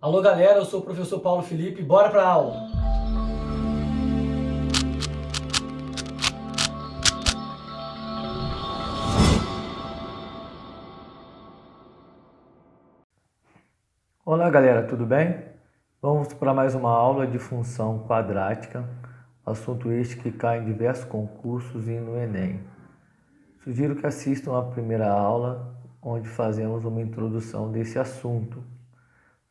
Alô galera, eu sou o professor Paulo Felipe, bora para a aula! Olá galera, tudo bem? Vamos para mais uma aula de função quadrática, assunto este que cai em diversos concursos e no Enem. Sugiro que assistam a primeira aula, onde fazemos uma introdução desse assunto.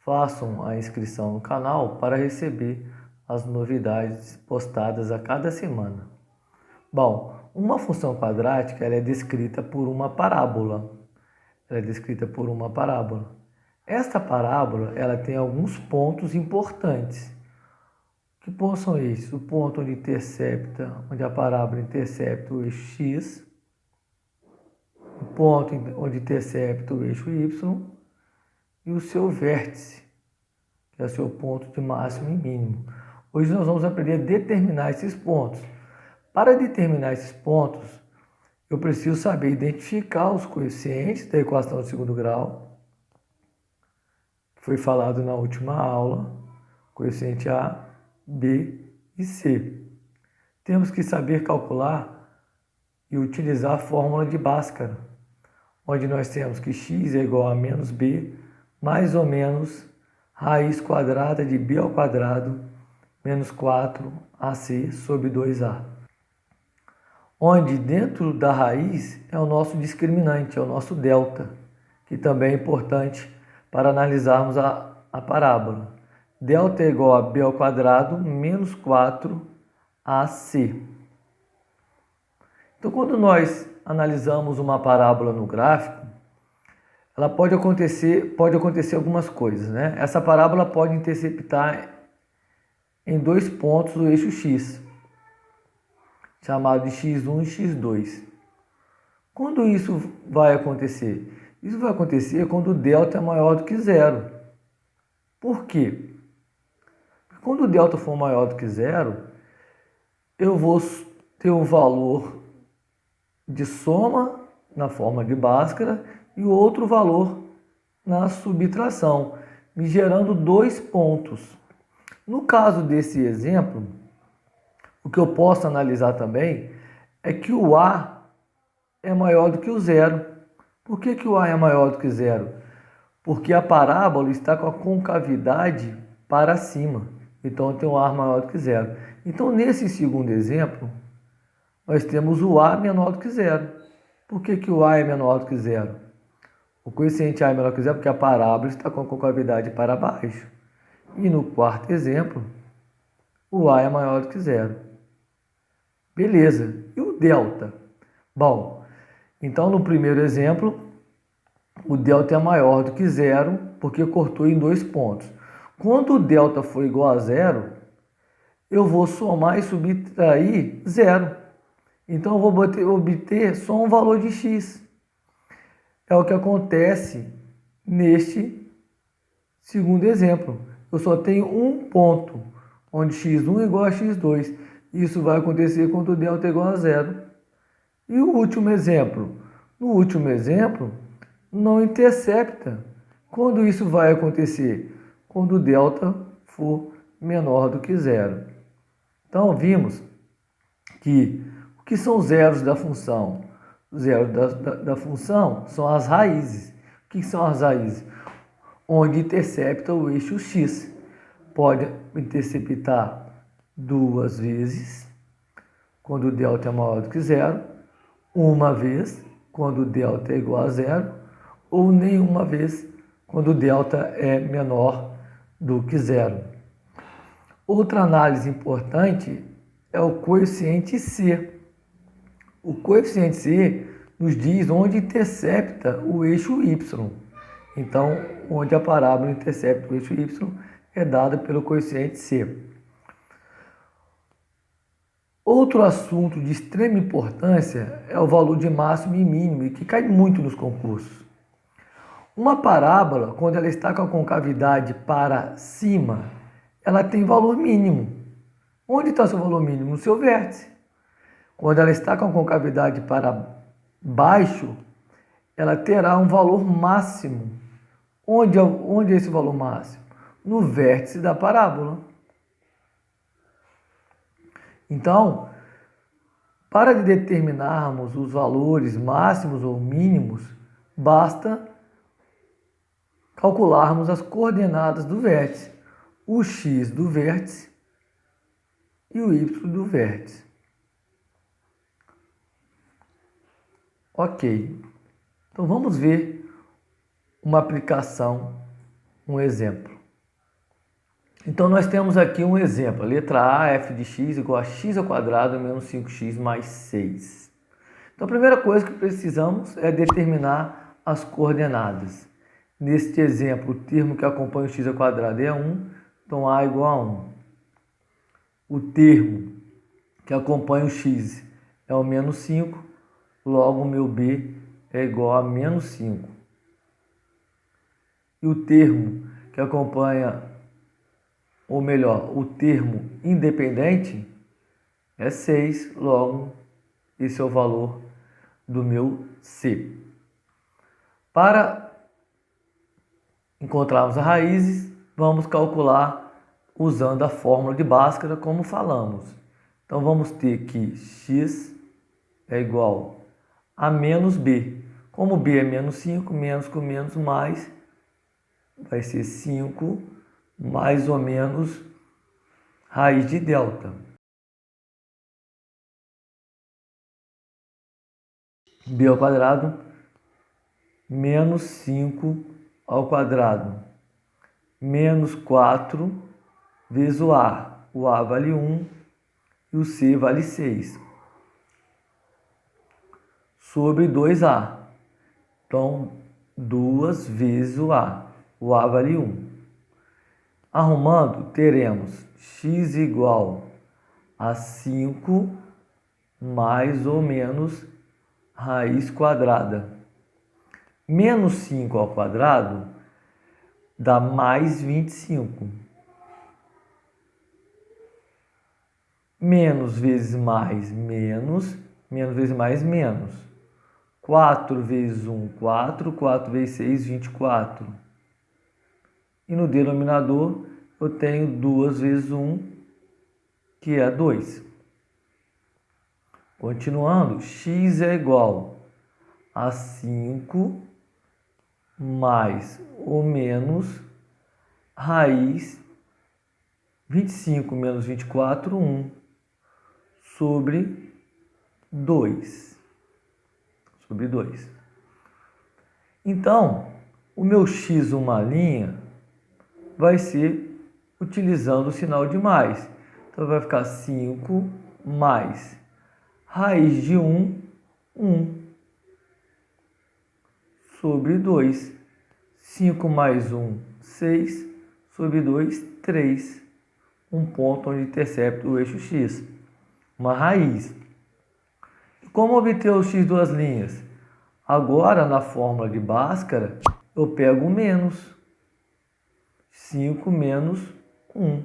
Façam a inscrição no canal para receber as novidades postadas a cada semana. Bom, uma função quadrática ela é descrita por uma parábola. Esta parábola ela tem alguns pontos importantes. Que pontos são esses? O ponto onde a parábola intercepta o eixo x, o ponto onde intercepta o eixo y e o seu vértice, que é o seu ponto de máximo e mínimo. Hoje nós vamos aprender a determinar esses pontos. Para determinar esses pontos, eu preciso saber identificar os coeficientes da equação de segundo grau, que foi falado na última aula, coeficiente A, B e C. Temos que saber calcular e utilizar a fórmula de Bhaskara, onde nós temos que x é igual a menos b, mais ou menos raiz quadrada de b ao quadrado, menos 4ac sobre 2a. Onde dentro da raiz é o nosso discriminante, é o nosso delta, que também é importante para analisarmos a parábola. Delta é igual a b ao quadrado menos 4ac. Então, quando nós analisamos uma parábola no gráfico, ela pode acontecer algumas coisas, né? Essa parábola pode interceptar em dois pontos do eixo x, chamado de x1 e x2. Quando isso vai acontecer? Isso vai acontecer quando o delta é maior do que zero. Por quê? Porque quando o delta for maior do que zero, eu vou ter um valor de soma na forma de Bhaskara e outro valor na subtração, me gerando dois pontos. No caso desse exemplo, o que eu posso analisar também é que o A é maior do que o zero. Por que o A é maior do que zero? Porque a parábola está com a concavidade para cima. Então tem um A maior do que zero. Então nesse segundo exemplo, nós temos o A menor do que zero. Por que o A é menor do que zero? O coeficiente A é menor que zero porque a parábola está com a concavidade para baixo. E no quarto exemplo, o A é maior do que zero. Beleza. E o delta? Bom, então no primeiro exemplo, o delta é maior do que zero porque cortou em dois pontos. Quando o delta for igual a zero, eu vou somar e subtrair zero. Então eu vou obter só um valor de x. É o que acontece neste segundo exemplo. Eu só tenho um ponto, onde x1 é igual a x2. Isso vai acontecer quando o delta é igual a zero. E o último exemplo? No último exemplo, não intercepta. Quando isso vai acontecer? Quando o delta for menor do que zero. Então, vimos que o que são zeros da função? Zeros da função são as raízes. O que são as raízes? Onde intercepta o eixo x. Pode interceptar duas vezes, quando o delta é maior do que zero, uma vez, quando o delta é igual a zero, ou nenhuma vez, quando o delta é menor do que zero. Outra análise importante é o coeficiente C. O coeficiente C nos diz onde intercepta o eixo Y. Então, onde a parábola intercepta o eixo Y é dada pelo coeficiente C. Outro assunto de extrema importância é o valor de máximo e mínimo, e que cai muito nos concursos. Uma parábola, quando ela está com a concavidade para cima, ela tem valor mínimo. Onde está o seu valor mínimo? No seu vértice. Quando ela está com a concavidade para baixo, ela terá um valor máximo. Onde é esse valor máximo? no vértice da parábola. Então, para determinarmos os valores máximos ou mínimos, basta calcularmos as coordenadas do vértice, o x do vértice e o y do vértice. Ok, então vamos ver uma aplicação, um exemplo. Então nós temos aqui um exemplo, a letra A, f de x igual a x ao quadrado menos 5x mais 6. Então a primeira coisa que precisamos é determinar as coordenadas. Neste exemplo, o termo que acompanha o x ao quadrado é 1, então A igual a 1. O termo que acompanha o x é o menos 5, logo o meu B é igual a menos 5. E o termo que acompanha, ou melhor, o termo independente é 6, logo esse é o valor do meu C. Para encontrarmos as raízes, vamos calcular usando a fórmula de Bhaskara, como falamos. Então vamos ter que x é igual a menos b. Como b é menos 5, menos com menos mais, vai ser 5 mais ou menos raiz de delta. B ao quadrado menos 5 ao quadrado menos 4 vezes o A. O A vale 1 e o C vale 6. Sobre 2A. Então, 2 vezes o A. O A vale 1. Arrumando, teremos x igual a 5 mais ou menos raiz quadrada. Menos 5 ao quadrado dá mais 25. Menos vezes mais, menos. Menos vezes mais, menos. 4 vezes 1, 4. 4 vezes 6, 24. E no denominador eu tenho 2 vezes 1, que é 2. Continuando, x é igual a 5 mais ou menos raiz 25 menos 24, 1 sobre 2. Sobre 2. Então, o meu x, uma linha, vai ser utilizando o sinal de mais. Então, vai ficar 5 mais raiz de 1, 1 sobre 2. 5 mais 1, 6 sobre 2, 3. Um ponto onde intercepta o eixo x. Uma raiz. Como obter o x duas linhas? Agora, na fórmula de Bhaskara, eu pego o menos. 5 menos 1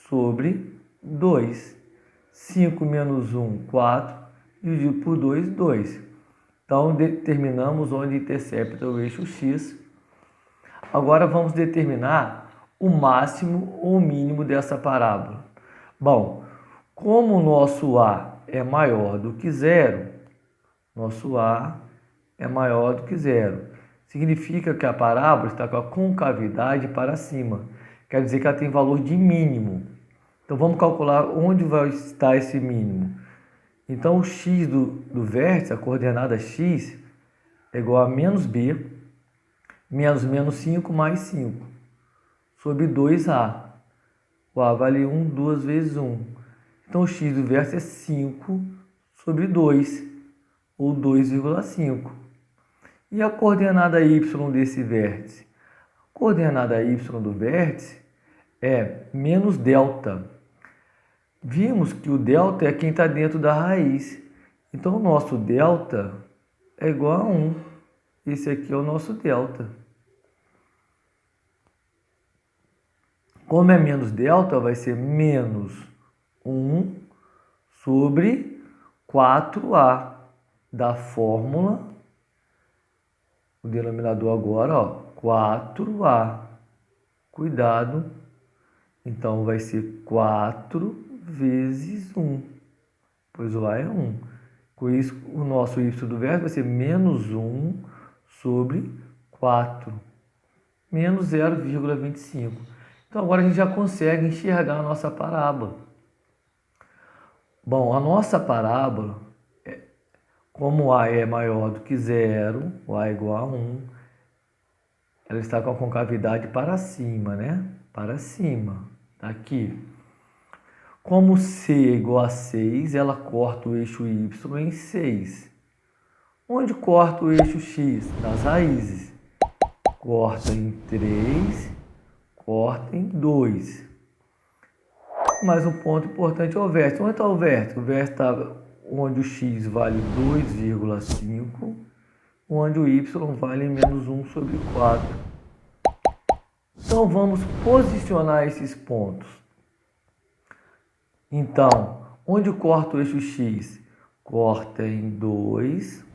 sobre 2. 5 menos 1, 4. Dividido por 2, 2. Então, determinamos onde intercepta o eixo x. Agora, vamos determinar o máximo ou o mínimo dessa parábola. Bom, como o nosso A é maior do que zero, nosso A é maior do que zero. Significa que a parábola está com a concavidade para cima. Quer dizer que ela tem valor de mínimo. Então, vamos calcular onde vai estar esse mínimo. Então, o x do vértice, a coordenada x, é igual a menos b, menos 5 mais 5, sobre 2a. O a vale 1, 2 vezes 1. Então, o x do vértice é 5 sobre 2, ou 2,5. E a coordenada y desse vértice? A coordenada y do vértice é menos delta. Vimos que o delta é quem está dentro da raiz. Então, o nosso delta é igual a 1. Esse aqui é o nosso delta. Como é menos delta, vai ser menos 1 sobre 4a da fórmula. O denominador agora, ó, 4a. Cuidado. Então, vai ser 4 vezes 1, pois o A é 1. Com isso, o nosso y do vértice vai ser menos 1 sobre 4, menos 0,25. Então, agora a gente já consegue enxergar a nossa parábola. Bom, a nossa parábola, como A é maior do que 0, o A é igual a 1, ela está com a concavidade para cima, né? Para cima, tá aqui. Como C é igual a 6, ela corta o eixo Y em 6. Onde corta o eixo X? Nas raízes. Corta em 3, corta em 2. Mas um ponto importante é o vértice. Onde está o vértice? O vértice está onde o X vale 2,5, onde o Y vale menos 1 sobre 4. Então, vamos posicionar esses pontos. Então, onde corta o eixo X? Corta em 2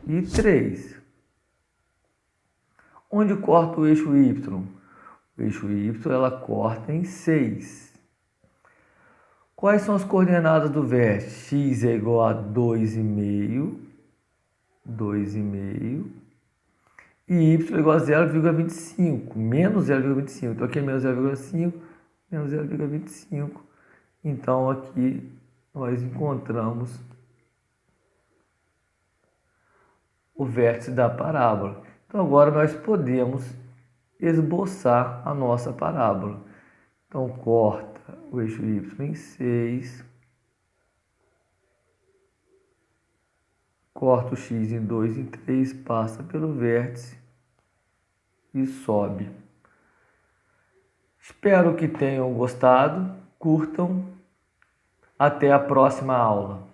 e 3. Onde corta o eixo Y? O eixo Y ela corta em 6. Quais são as coordenadas do vértice? X é igual a 2,5, e Y é igual a 0,25, menos 0,25. Então aqui é menos 0,5, menos 0,25. Então aqui nós encontramos o vértice da parábola. Então agora nós podemos esboçar a nossa parábola. Então corta o eixo Y em 6, corta o X em 2 e 3, passa pelo vértice e sobe. Espero que tenham gostado, curtam. Até a próxima aula.